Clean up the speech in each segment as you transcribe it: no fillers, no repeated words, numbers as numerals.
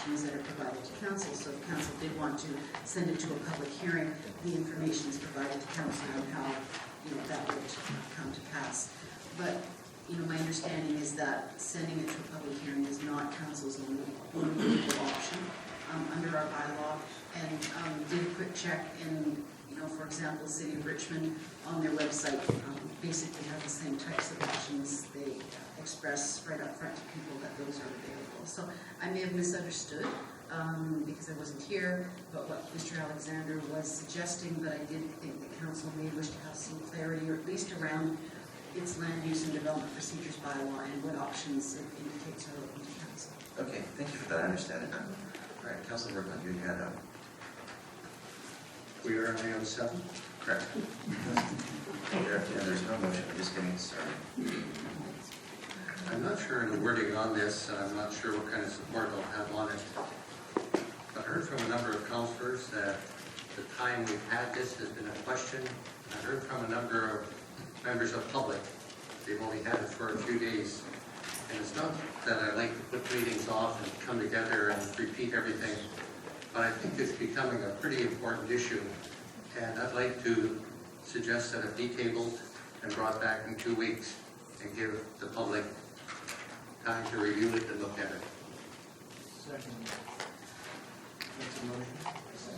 options that are provided to council. So if council did want to send it to a public hearing, the information is provided to council on how, that would come to pass. But, my understanding is that sending it to a public hearing is not council's only legal option under our bylaw. And did a quick check in, for example, City of Richmond on their website basically have the same types of options. They express right up front to people that those are available. So I may have misunderstood because I wasn't here, but what Mr. Alexander was suggesting, but I did think the council may wish to have some clarity, or at least around its land use and development procedures bylaw and what options it indicates are open to council. Okay, thank you for that. I understand it now. All right, Councilor Bergman, you had up. We are only on 7? Correct. There's no motion. We're just getting started. I'm not sure in the wording on this, and I'm not sure what kind of support I'll have on it. I heard from a number of councillors that the time we've had this has been a question. I heard from a number of members of public. They've only had it for a few days. And it's not that I like to put meetings off and come together and repeat everything, but I think it's becoming a pretty important issue. And I'd like to suggest that it be tabled and brought back in 2 weeks and give the public time to review it and look at it. Second. That's a motion.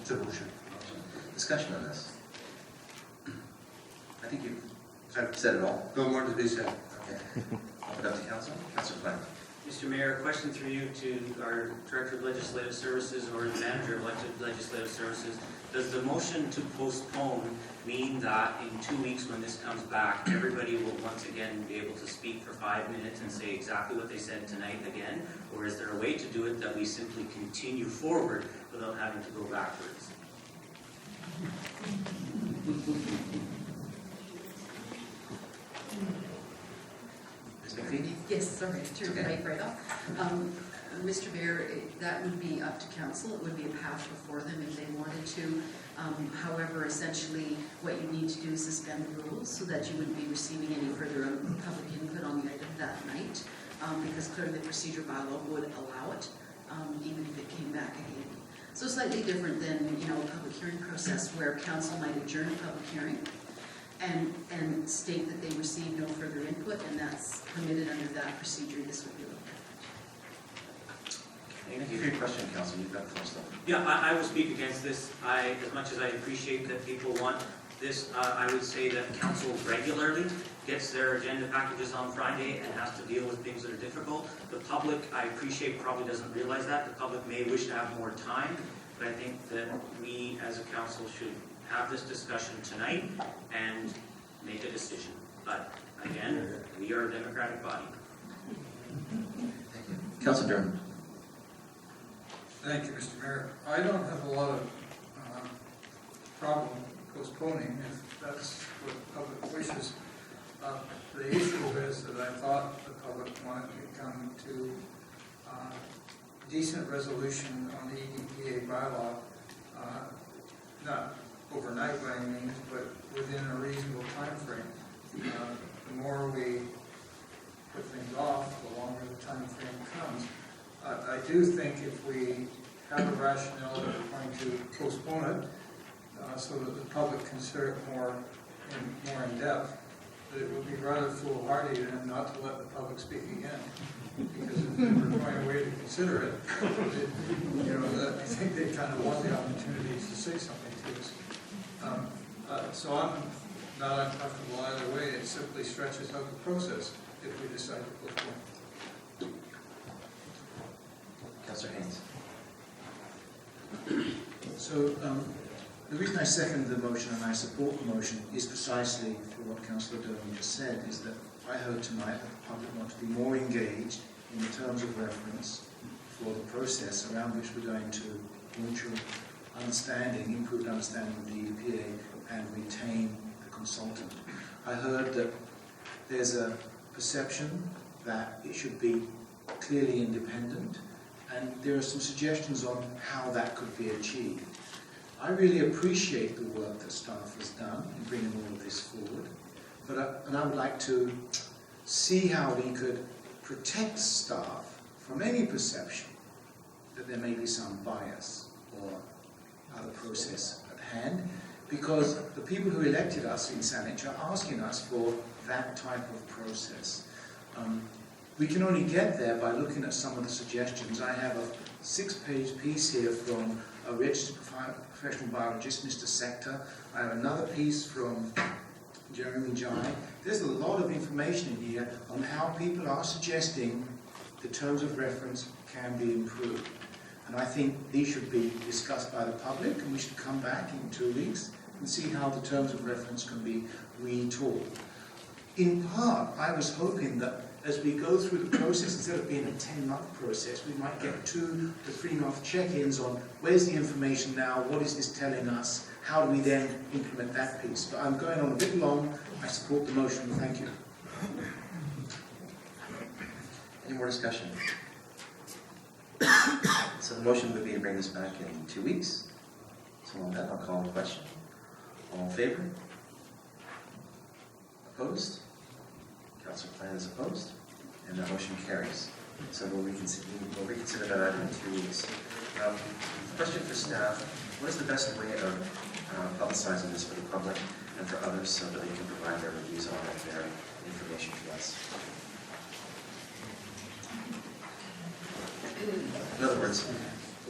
It's a motion. Discussion on this. I think I've said it all. No more to be said. Okay. I'll put it up to council. Councilor Flynn. Mr. Mayor, a question through you to our Director of Legislative Services or the Manager of Legislative Services. Does the motion to postpone mean that in 2 weeks when this comes back, everybody will once again be able to speak for 5 minutes and say exactly what they said tonight again? Or is there a way to do it that we simply continue forward without having to go backwards? Ms. McPhee? Yes, sorry, I turned the mic right off. Mr. Mayor, that would be up to council. It would be a path before them if they wanted to. However, essentially, what you need to do is suspend the rules so that you wouldn't be receiving any further public input on the item that night, because clearly the procedure bylaw would allow it, even if it came back again. So slightly different than, a public hearing process where council might adjourn a public hearing and state that they received no further input, and that's permitted under that procedure. This would be looked at. Thank you for your question, Council. You've got the floor still. Yeah, I will speak against this. As much as I appreciate that people want this, I would say that council regularly gets their agenda packages on Friday and has to deal with things that are difficult. The public, I appreciate, probably doesn't realize that. The public may wish to have more time, but I think that we as a council should have this discussion tonight and make a decision. But again, we are a democratic body. Thank you. Councilor Durham. Thank you, Mr. Mayor. I don't have a lot of problem postponing if that's what the public wishes. The issue is that I thought the public wanted to come to decent resolution on the EDPA bylaw, not overnight by any means, but within a reasonable time frame. The more we put things off, the longer the time frame comes. I do think if we have a rationale that we're going to postpone it so that the public can consider it more in depth, that it would be rather foolhardy then not to let the public speak again. Because if they were going away to consider it, I think they kind of want the opportunities to say something to us. So I'm not uncomfortable either way. It simply stretches out the process if we decide to postpone. Councilor Haynes. So the reason I second the motion and I support the motion is precisely for what Councillor Durham just said, is that I heard tonight that the public want to be more engaged in the terms of reference for the process around which we're going to mutual understanding, improved understanding of the EDPA and retain the consultant. I heard that there's a perception that it should be clearly independent, and there are some suggestions on how that could be achieved. I really appreciate the work that staff has done in bringing all of this forward, and I would like to see how we could protect staff from any perception that there may be some bias or other process at hand, because the people who elected us in Saanich are asking us for that type of process. We can only get there by looking at some of the suggestions. I have a 6-page piece here from a registered professional biologist, Mr. Sector. I have another piece from Jeremy Jai. There's a lot of information in here on how people are suggesting the terms of reference can be improved. And I think these should be discussed by the public, and we should come back in 2 weeks and see how the terms of reference can be retooled. In part, I was hoping that as we go through the process, instead of being a 10-month process, we might get 2 to 3 month check-ins on where's the information now, what is this telling us, how do we then implement that piece. But I'm going on a bit long. I support the motion. Thank you. Any more discussion? So the motion would be to bring this back in 2 weeks. So on that, I'll call the question. All in favor? Opposed? Councillor Plan is opposed, and that motion carries. So we'll reconsider that item in 2 weeks. Question for staff: what is the best way of publicizing this for the public and for others so that they can provide their reviews on it and their information to us? In other words,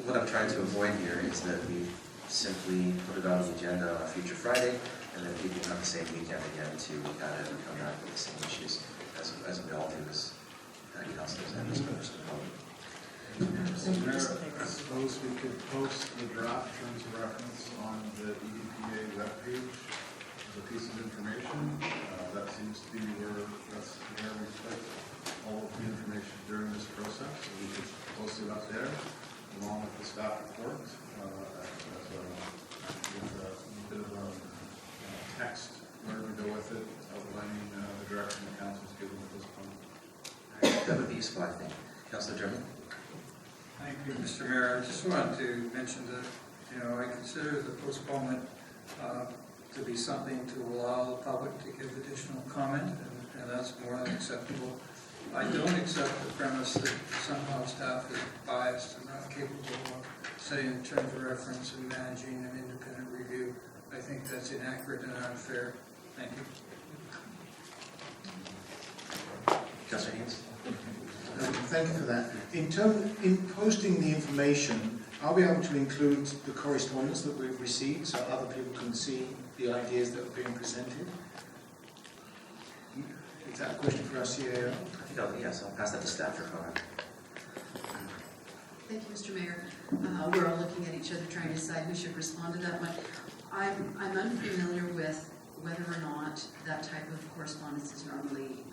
what I'm trying to avoid here is that we simply put it on the agenda on a future Friday, and then people have the same weekend again to look at it and come back with the same issues, as we all do as councillors and as members of the public. Mayor, I suppose we could post the draft terms of reference on the EDPA webpage as a piece of information. That seems to be where we put all of the information during this process. So we could post it up there along with the staff report with a bit of a text where we go with it, outlining the direction the council's given at this point. That would be useful, I think. Councillor German? Thank you, Mr. Mayor. I just wanted to mention that, I consider the postponement to be something to allow the public to give additional comment, and that's more than acceptable. I don't accept the premise that somehow staff is biased and not capable of setting terms of reference and managing an independent review. I think that's inaccurate and unfair. Thank you. Councillor Haynes? Thank you for that. In posting the information, are we able to include the correspondence that we've received so other people can see the ideas that are being presented? Is that a question for our CAO? I think yes, I'll pass that to staff for comment. Thank you, Mr. Mayor. We're all looking at each other trying to decide who should respond to that one. I'm unfamiliar with whether or not that type of correspondence is normally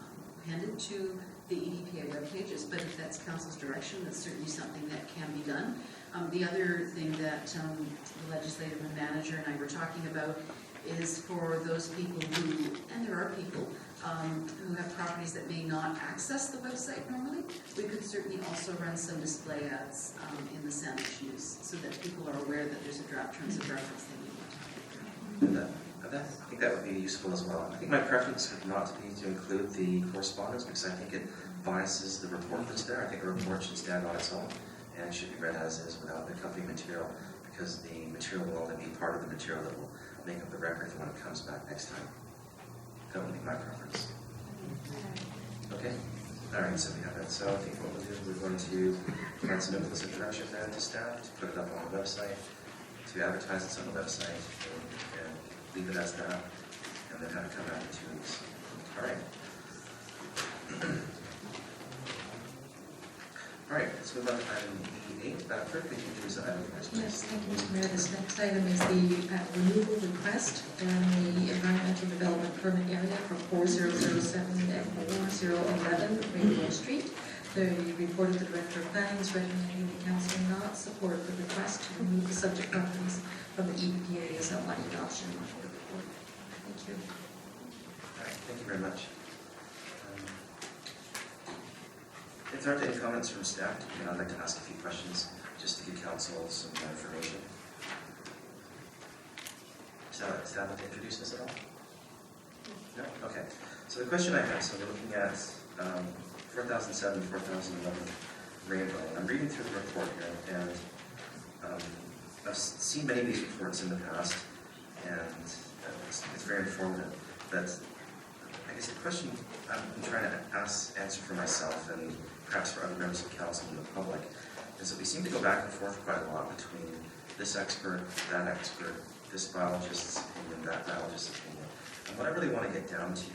handed to the EDPA webpages, but if that's council's direction, that's certainly something that can be done. The other thing that the legislative manager and I were talking about is for those people who, and there are people, who have properties that may not access the website normally, we could certainly also run some display ads in the Saanich News so that people are aware that there's a draft terms of reference they need to have. I think that would be useful as well. I think my preference would not be to include the correspondence because I think it biases the report that's there. I think a report should stand on its own and should be read as is without the accompanying material because the material will only be part of the material that will make up the record for when it comes back next time. That would be my preference. Okay? All right, so we have that. So I think what we'll do is we're going to provide some implicit direction then to staff to put it up on the website, to advertise it on the website, and leave it as that, and then have it come out in 2 weeks. All right. All right, let's move on to item E8. Clerk, could you introduce the item first, please? Yes, thank you, Mr. Mayor. This next item is the removal request from the environmental development permit area from 4007 and 4011 Rainbow Street. The report of the Director of Planning is recommending the Council not support the request to remove the subject properties from the EPA as outlined in option 1 of the report. Thank you. All right, thank you very much. If there aren't any comments from staff, I'd like to ask a few questions just to give council some information. Does that like to introduce this at all? No? Okay. So the question I have, so we're looking at 4007, 4011 Rainbow. I'm reading through the report here, and I've seen many of these reports in the past, and it's very informative. But I guess the question I'm trying to answer for myself and perhaps for other members of council and the public is that we seem to go back and forth quite a lot between this expert, this biologist's opinion, that biologist's opinion. And what I really want to get down to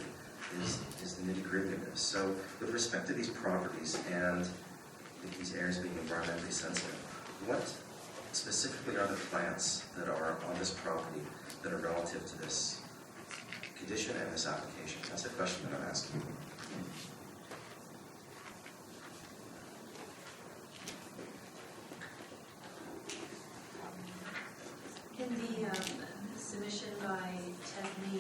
is the nitty-gritty of this. So with respect to these properties and these areas being environmentally sensitive, what specifically are the plants that are on this property that are relative to this condition and this application? That's the question that I'm asking. In the submission by Ted Lee,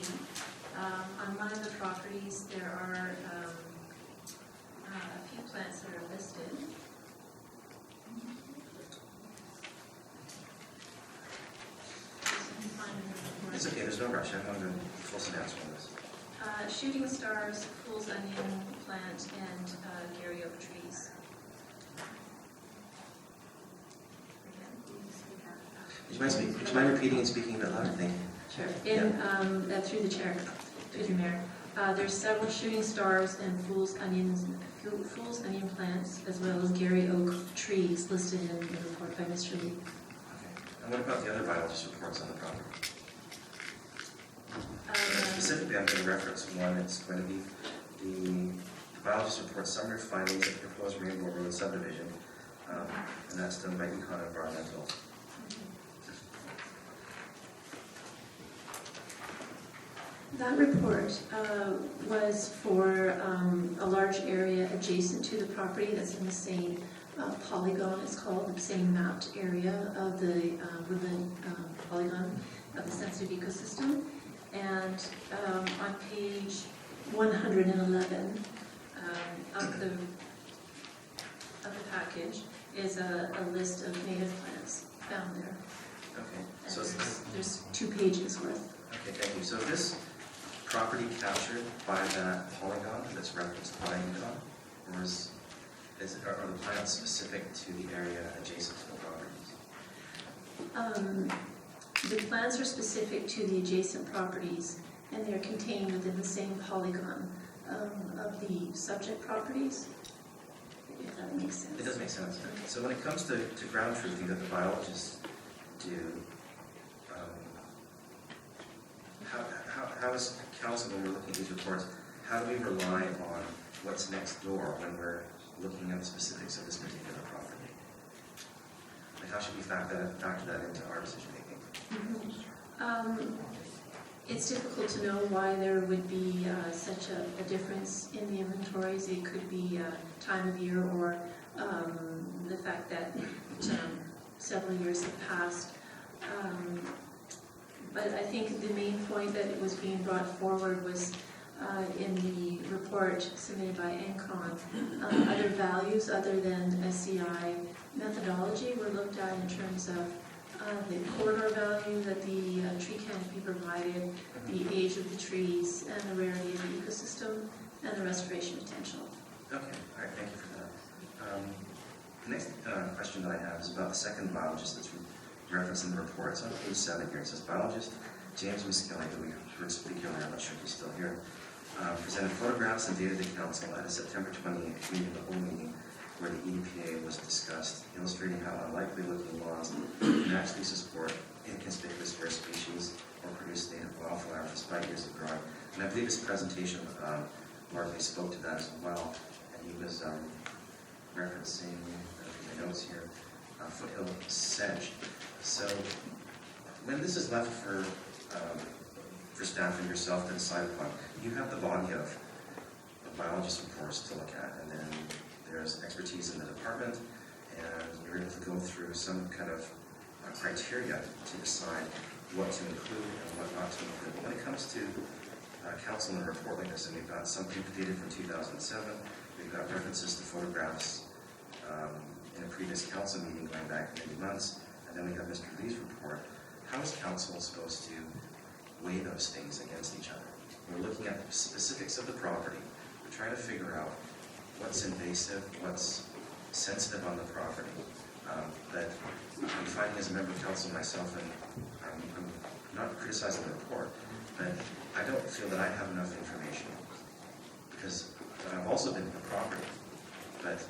on one of the properties, there are a few plants that are listed. It's okay, there's no rush. I want to full answer on this. Shooting stars, fool's onion plant, and Gary oak trees. Would you mind repeating and speaking a bit louder? Thank you. Sure. Through the chair, through the mayor, there's several shooting stars and fool's onion plants, as well as Gary oak trees listed in the report by Mr. Lee. Okay. And what about the other biologist reports on the property? Specifically, I'm going to reference one. It's going to be the biologist report summary findings of the proposed Rainbow Road subdivision, and that's done by Econ Environmental. That report was for a large area adjacent to the property that's in the same polygon, it's called, the same mapped area of the woodland polygon of the sensitive ecosystem. And on page 111 of the package is a list of native plants found there. Okay. And So there's 2 pages worth. okay, thank you. So this property captured by that polygon that's referenced by Econ, or are the plants specific to the area adjacent to the properties? The plants are specific to the adjacent properties, and they're contained within the same polygon of the subject properties, if that makes sense. It does make sense. So when it comes to ground truthing that the biologists do, how is council, when we're looking at these reports, how do we rely on what's next door when we're looking at the specifics of this particular property? Like how should we factor that into our decision making? It's difficult to know why there would be such a difference in the inventories. It could be time of year or the fact that several years have passed. But I think the main point that was being brought forward was in the report submitted by NCON, other values other than SCI methodology were looked at in terms of the corridor value that the tree canopy provided, the age of the trees, and the rarity of the ecosystem, and the restoration potential. Okay, all right, thank you for that. The next question that I have is about the second biologist that's referenced in the report. It's on page 7 here. It says, biologist James Muskelly, who we heard speak earlier, I'm not sure if he's still here, presented photographs and data to council at a September 28th committee of the whole meeting where the EPA was discussed, illustrating how unlikely looking lawns can actually support inconspicuous rare species or produce native wildflowers despite years of growing. And I believe his presentation largely spoke to that as well. And he was referencing my notes here, foothill sedge. So when this is left for staff and yourself to decide upon, you have the body of biologist reports to look at, and then there's expertise in the department, and you're able to go through some kind of criteria to decide what to include and what not to include. When it comes to council and a report like this, and we've got something dated from 2007, we've got references to photographs in a previous council meeting going back many months, and then we have Mr. Lee's report. How is council supposed to weigh those things against each other? We're looking at the specifics of the property. We're trying to figure out what's invasive, what's sensitive on the property. But I'm finding as a member of council myself, and I'm not criticizing the report, but I don't feel that I have enough information. Because I've also been to the property, but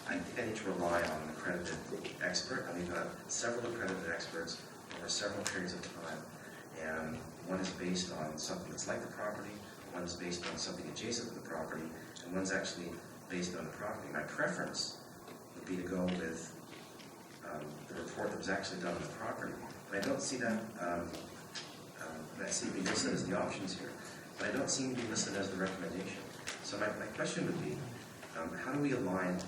I think I need to rely on an accredited expert, and we've got several accredited experts over several periods of time. And one is based on something that's like the property, one is based on something adjacent to the property, and one's actually based on the property. My preference would be to go with the report that was actually done on the property. But I don't see that, I see it being listed as the options here, but I don't see it being listed as the recommendation. So my question would be, how do we align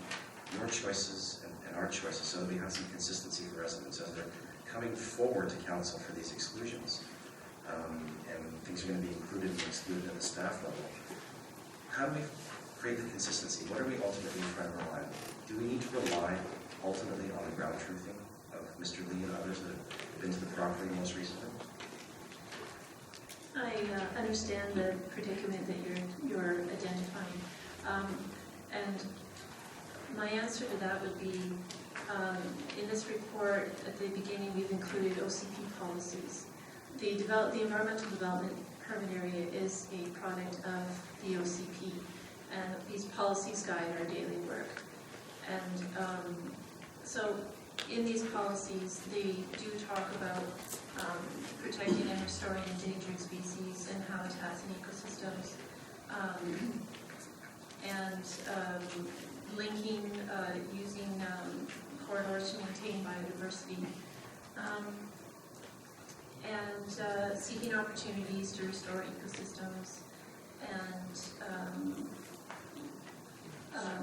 your choices and our choices so that we have some consistency for residents as they're coming forward to council for these exclusions? And things are going to be included and excluded at the staff level. How do we create the consistency? What are we ultimately trying to rely on? Do we need to rely ultimately on the ground truthing of Mr. Lee and others that have been to the property most recently? I understand the predicament that you're identifying. And my answer to that would be, in this report, at the beginning, we've included OCP policies. The environmental development permit area is a product of the OCP, and these policies guide our daily work. And so in these policies, they do talk about protecting and restoring endangered species and habitats and ecosystems, and linking, using corridors to maintain biodiversity, and seeking opportunities to restore ecosystems, and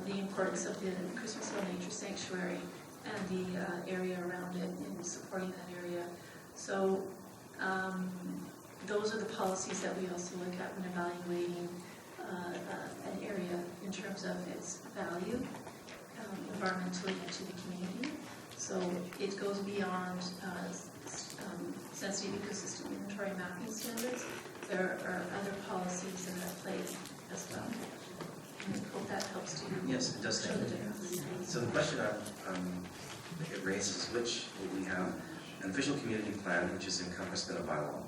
the importance of the Christmas Hill Nature Sanctuary and the area around it and supporting that area. So those are the policies that we also look at when evaluating an area in terms of its value environmentally to the community. So it goes beyond sensitive ecosystem inventory mapping standards. There are other policies that are at play as well. And I hope that helps to Yes, it does. show the difference. So the question it raises, which we have an official community plan, which is encompassed in a bylaw.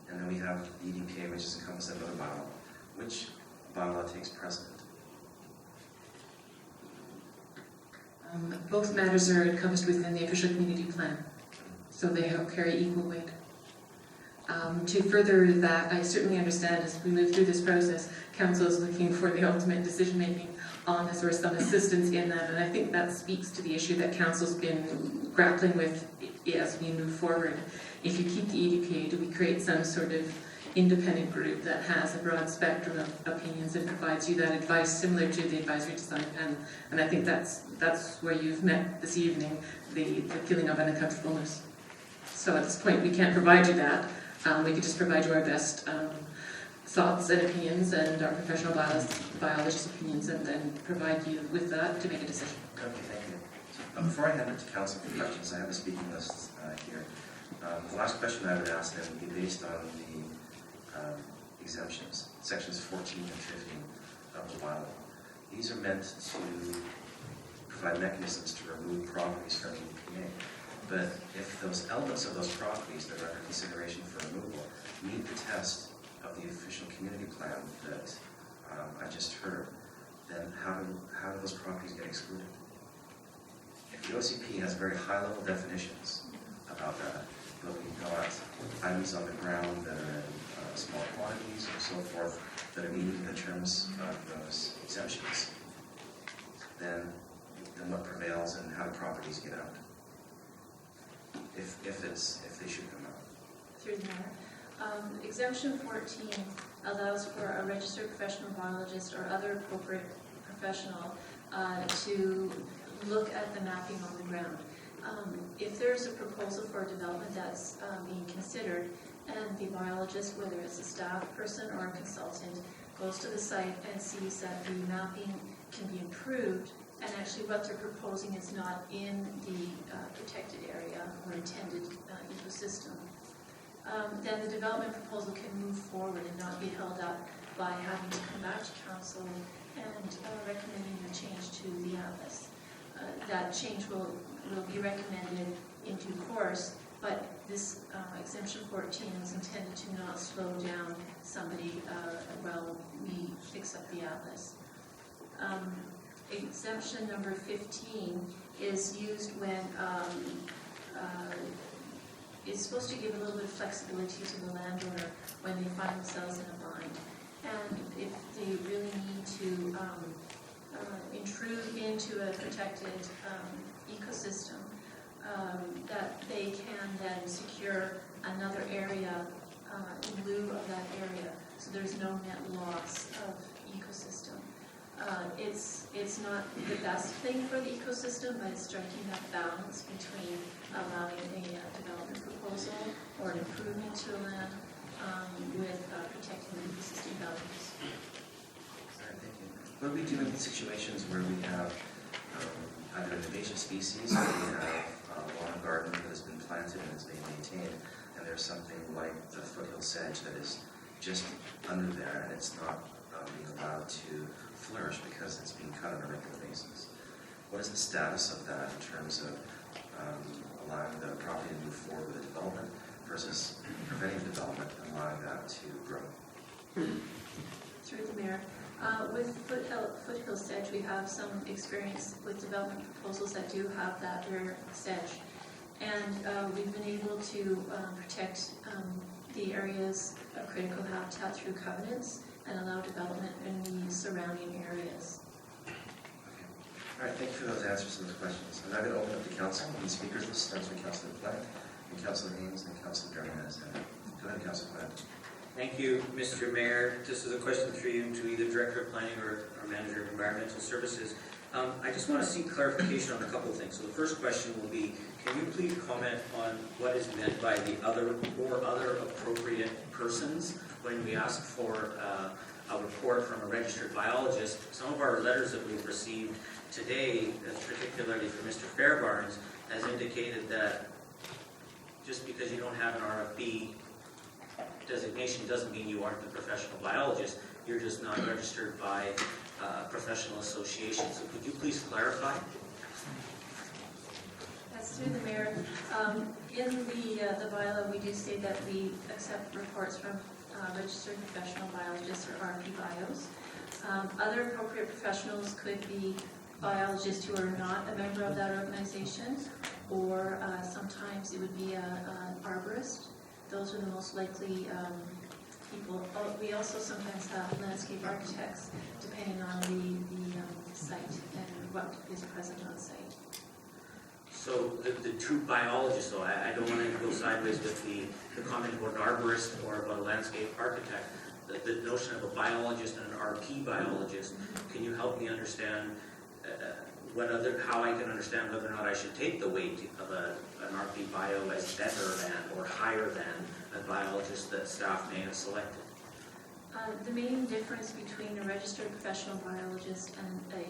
And then we have the EDPA, which is encompassed in another bylaw. Which bylaw takes precedent? Both matters are encompassed within the official community plan, so they carry equal weight. To further that, I certainly understand as we move through this process, Council is looking for the ultimate decision-making on this or some assistance in that, and I think that speaks to the issue that Council's been grappling with as we move forward. If you keep the EDPA, do we create some sort of independent group that has a broad spectrum of opinions and provides you that advice similar to the advisory design panel? And I think that's where you've met this evening, the feeling of uncomfortableness. So at this point, we can't provide you that. We could just provide you our best thoughts and opinions and our professional biologists' opinions, and then provide you with that to make a decision. Okay, thank you. Before I hand it to council for questions, I have a speaking list here. The last question I would ask then would be based on the exemptions, sections 14 and 15 of the bylaw. These are meant to provide mechanisms to remove properties from the EPA. But if those elements of those properties that are under consideration for removal meet the test of the official community plan that I just heard, then how do those properties get excluded? If the OCP has very high-level definitions about that, but we've got items on the ground that are in small quantities or so forth that are meeting the terms of those exemptions, then what prevails and how do properties get out? If they should come out. Through the matter. Exemption 14 allows for a registered professional biologist or other appropriate professional to look at the mapping on the ground. If there's a proposal for a development that's being considered, and the biologist, whether it's a staff person or a consultant, goes to the site and sees that the mapping can be improved, and actually what they're proposing is not in the protected area or intended ecosystem, then the development proposal can move forward and not be held up by having to come back to council and recommending a change to the atlas. That change will be recommended in due course, but this exemption 14 is intended to not slow down somebody while we fix up the atlas. Exemption number 15 is used when it's supposed to give a little bit of flexibility to the landowner when they find themselves in a bind. And if they really need to intrude into a protected ecosystem, that they can then secure another area in lieu of that area, so there's no net loss of ecosystem. It's not the best thing for the ecosystem, but it's striking that balance between allowing a development proposal or an improvement to land with protecting the ecosystem values. All right, thank you. What do we do in situations where we have either an invasive species or we have a lawn garden that has been planted and is being maintained, and there's something like the foothill sedge that is just under there and it's not being allowed to flourish because it's being cut on a regular basis? What is the status of that in terms of allowing the property to move forward with the development versus preventing development and allowing that to grow? Through the mayor, with foothill sedge, we have some experience with development proposals that do have that rare sedge. And we've been able to protect the areas of critical habitat through covenants and allow development in the surrounding areas. All right, thank you for those answers to those questions. I'm now going to open up the council. The speakers list starts with Councillor Plant, and Councillor Haynes, and Councillor Dermot. Go ahead, Councillor Plant. Thank you, Mr. Mayor. This is a question for you to either Director of Planning or Manager of Environmental Services. I just want to seek clarification on a couple of things. So the first question will be, can you please comment on what is meant by the other or other appropriate persons when we ask for a report from a registered biologist? Some of our letters that we've received today, particularly from Mr. Fairbarns, has indicated that just because you don't have an RFB designation doesn't mean you aren't the professional biologist. You're just not registered by a professional association. So could you please clarify? That's through the mayor. In the bylaw, we do say that we accept reports from registered professional biologists or RP bios. Other appropriate professionals could be biologists who are not a member of that organization, or sometimes it would be an arborist. Those are the most likely people. We also sometimes have landscape architects, depending on the site and what is present on site. So the true biologist, though, I don't want to go sideways with the comment about an arborist or about a landscape architect. The notion of a biologist and an RP biologist, can you help me understand how I can understand whether or not I should take the weight of an RP bio as better than or higher than a biologist that staff may have selected? The main difference between a registered professional biologist and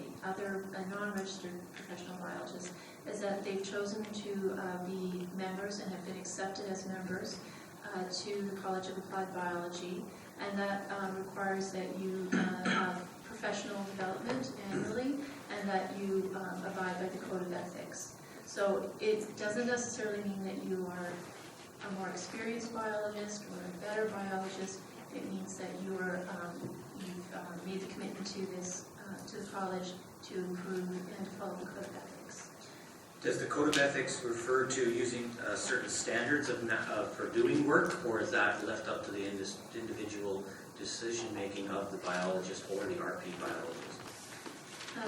a non-registered professional biologist is that they've chosen to be members and have been accepted as members to the College of Applied Biology, and that requires that you have professional development annually and that you abide by the Code of Ethics. So it doesn't necessarily mean that you are a more experienced biologist or a better biologist. It means that you've made the commitment to the college to improve and to follow the Code of Ethics. Does the Code of Ethics refer to using certain standards for doing work, or is that left up to the individual decision-making of the biologist or the RP biologist?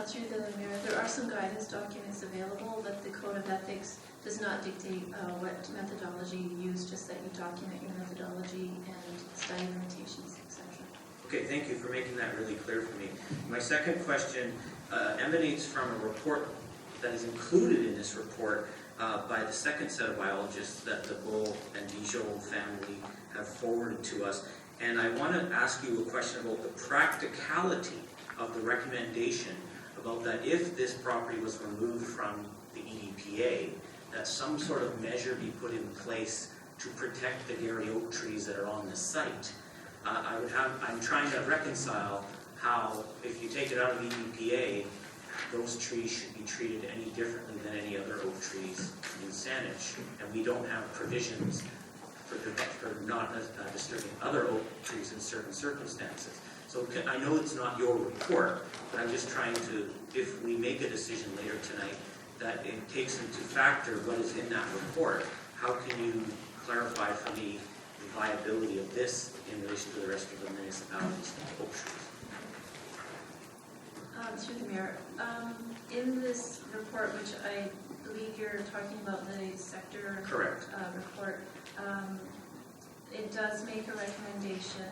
Through the mayor, there are some guidance documents available, but the Code of Ethics does not dictate what methodology you use, just that you document your methodology and study limitations, etc. Okay, thank you for making that really clear for me. My second question emanates from a report that is included in this report by the second set of biologists that the Bull and Dijon family have forwarded to us. And I want to ask you a question about the practicality of the recommendation about that if this property was removed from the EDPA, that some sort of measure be put in place to protect the Gary oak trees that are on the site. I'm trying to reconcile how, if you take it out of the EPA, those trees should be treated any differently than any other oak trees in Saanich, and we don't have provisions for not disturbing other oak trees in certain circumstances. So I know it's not your report, but I'm just trying to, if we make a decision later tonight, that it takes into factor what is in that report. How can you clarify for me the viability of this in relation to the rest of the municipalities' oak trees? Through the mayor, in this report, which I believe you're talking about the sector Correct. Report, it does make a recommendation,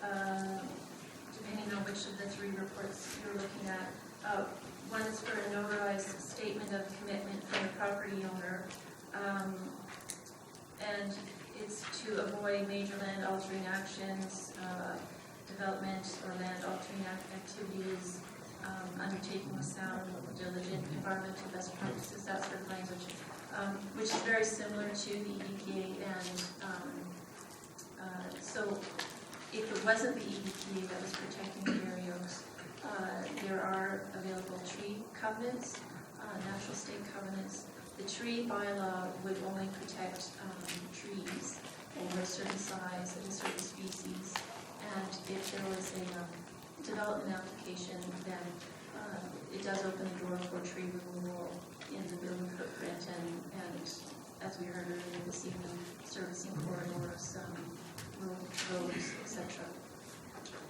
depending on which of the three reports you're looking at. One is for a notarized statement of commitment from the property owner, and it's to avoid major land altering actions, development or land altering activities, undertaking with sound, diligent environmental best practices, that sort of language, which is very similar to the EPA. And so if it wasn't the EPA that was protecting the area oaks, there are available tree covenants, natural state covenants. The tree bylaw would only protect trees over a certain size and a certain species. And if there was a development application, then it does open the door for tree removal in the building footprint and as we heard earlier this evening, servicing corridors, roads, etc.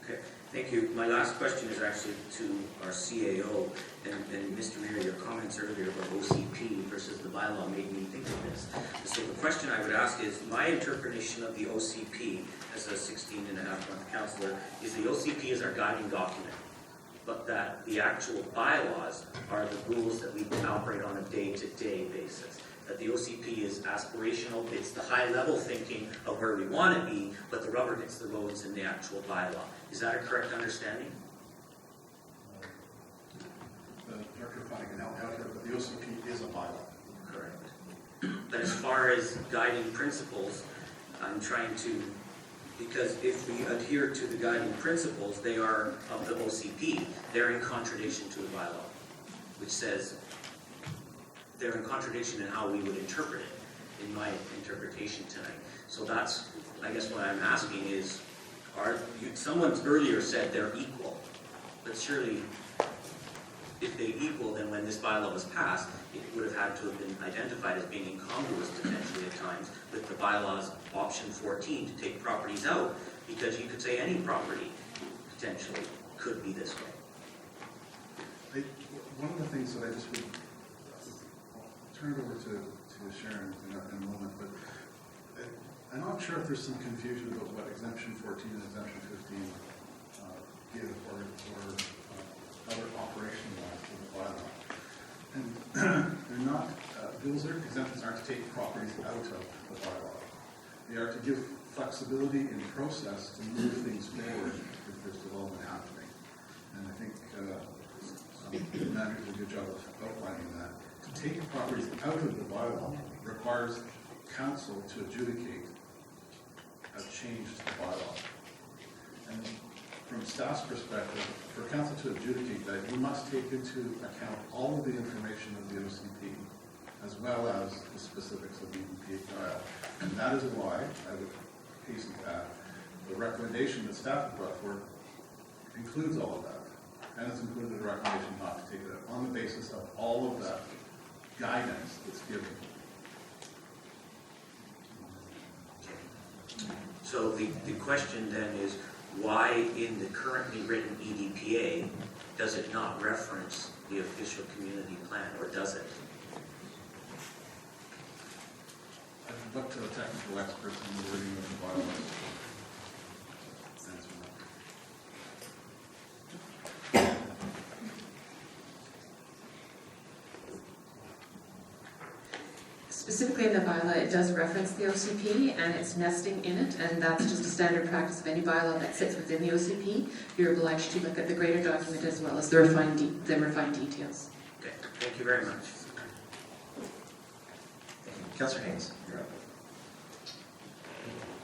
Okay, thank you. My last question is actually to our CAO, and Mr. Mayor, your comments earlier about OCP versus the bylaw made me think of this. So the question I would ask is, my interpretation of the OCP as a 16-and-a-half-month councillor is the OCP is our guiding document, but that the actual bylaws are the rules that we operate on a day-to-day basis. That the OCP is aspirational, it's the high-level thinking of where we want to be, but the rubber hits the roads in the actual bylaw. Is that a correct understanding? The Director of Planning can help out here, but the OCP is a bylaw. Correct. But as far as guiding principles, I'm trying to, because if we adhere to the guiding principles, they are of the OCP, they're in contradiction to the bylaw, which says they're in contradiction in how we would interpret it, in my interpretation tonight. So that's, I guess what I'm asking is, someone earlier said they're equal, but surely if they equal, then when this bylaw was passed, it would have had to have been identified as being incongruous potentially at times with the bylaw's option 14 to take properties out, because you could say any property potentially could be this way. One of the things that I just would turn it over to Sharon in a moment, but I'm not sure if there's some confusion about what exemption 14 and exemption 15 give or other operational laws to the bylaw. And they're not, those exemptions aren't to take properties out of the bylaw. They are to give flexibility in process to move things forward if there's development happening. And I think the manager did a good job of outlining that. To take properties out of the bylaw requires council to adjudicate a change to the bylaw. And from staff's perspective, for council to adjudicate that, you must take into account all of the information of the OCP, as well as the specifics of the EPA file. And that is why I would hasten to add, the recommendation that staff brought forward includes all of that. And it's included a recommendation not to take it out on the basis of all of that guidance that's given. So the question then is, why in the currently written EDPA does it not reference the official community plan, or does it? I've looked to the technical experts in the wording of the bylaws. Answer that. Specifically in the bylaw, it does reference the OCP and it's nesting in it, and that's just a standard practice of any bylaw that sits within the OCP. You're obliged to look at the greater document as well as the refined details. Okay, thank you very much. Thank you. Councillor Haynes, you're up.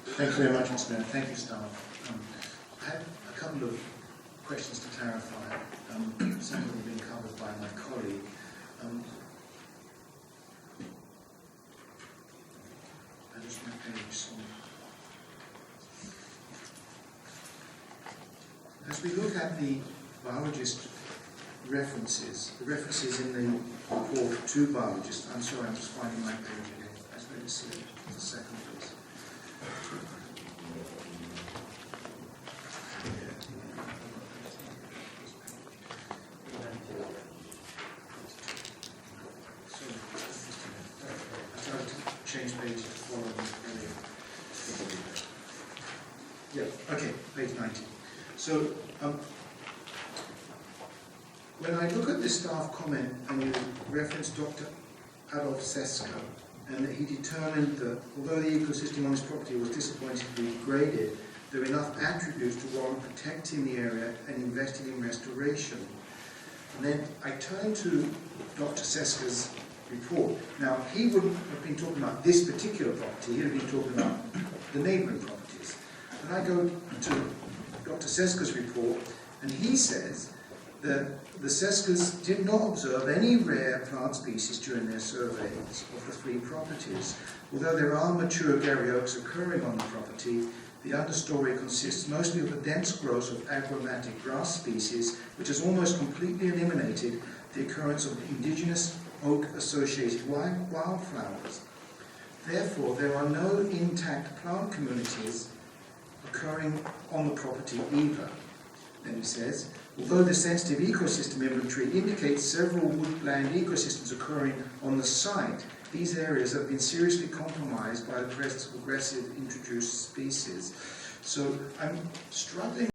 Thank you very much, Mr. Mayor. Thank you, staff. I had a couple of questions to clarify. Some of them have been covered by my colleague. I just my page. So. As we look at the biologist references, the references in the report to biologists, I'm sorry, I'm just finding my page again. I just need to see it for a second, please. Change page to follow the yeah, okay, page 90. So, when I look at the staff comment and you reference Dr. Adolf Sesko, and that he determined that although the ecosystem on his property was disappointingly degraded, there are enough attributes to warrant protecting the area and investing in restoration. And then I turn to Dr. Sesko's report. Now, he wouldn't have been talking about this particular property, he would have been talking about the neighbouring properties. And I go to Dr. Sesko's report, and he says that the Seskas did not observe any rare plant species during their surveys of the 3 properties. Although there are mature Garry oaks occurring on the property, the understory consists mostly of a dense growth of aromatic grass species, which has almost completely eliminated the occurrence of indigenous oak-associated wildflowers. Therefore, there are no intact plant communities occurring on the property either. Then he says, although the sensitive ecosystem inventory indicates several woodland ecosystems occurring on the site, these areas have been seriously compromised by the presence of aggressive introduced species. So I'm struggling